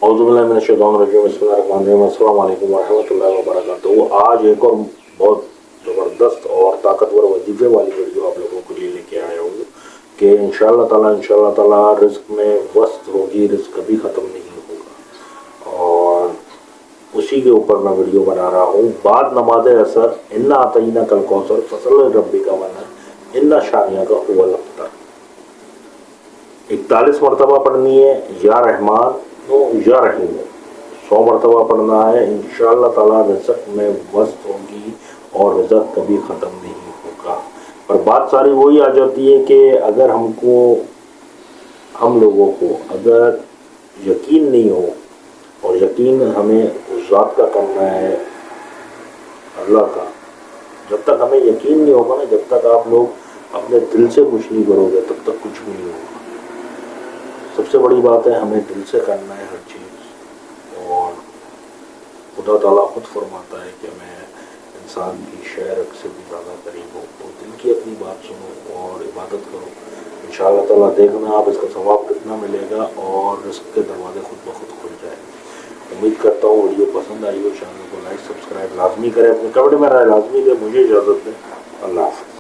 अस्सलाम वालेकुम रहमतुल्लाहि व बरकातहू। आज एक और बहुत ज़बरदस्त और ताकतवर वजीफे वाली वीडियो आप लोगों के लिए लेके आया हूँ कि इंशाअल्लाह ताला रिस्क में वस्त होगी, रिस्क कभी ख़त्म नहीं होगा। और उसी के ऊपर मैं वीडियो बना रहा हूँ। बाद नमाज असर इन्ना आतईना कल कौसर फसल रब्बी का वनर इन्ना शानिया का हुवल अख्तर 41 मरतबा पढ़नी है, या रहमान हो या रहीम हो। 100 मरतबा पढ़ना है। इंशाअल्लाह ताला रिज़्क़ में वस्त होगी और रिज़्क़ कभी ख़त्म नहीं होगा। पर बात सारी वही आ जाती है कि अगर हम लोगों को अगर यकीन नहीं हो, और यकीन हमें उस ज़ात का करना है, अल्लाह का। जब तक हमें यकीन नहीं होगा ना, जब तक आप लोग अपने दिल से कुछ नहीं करोगे तब तक कुछ भी नहीं होगा। सबसे बड़ी बात है हमें दिल से करना है हर चीज़। और खुदा ताला खुद फरमाता है कि मैं इंसान की शहरत से भी ज़्यादा करीब हूँ। तो दिल की अपनी बात सुनो और इबादत करो। इंशाअल्लाह ताला देखना आप इसका सवाब कितना मिलेगा और रिज़्क़ के दरवाजे खुद ब खुद खुल जाए। उम्मीद करता हूँ वीडियो पसंद आई हो। चैनल को लाइक सब्सक्राइब लाजमी करें, अपने कमेंट में राय लाजमी दें। मुझे इजाज़त दें। अल्लाह हाफ़िज़।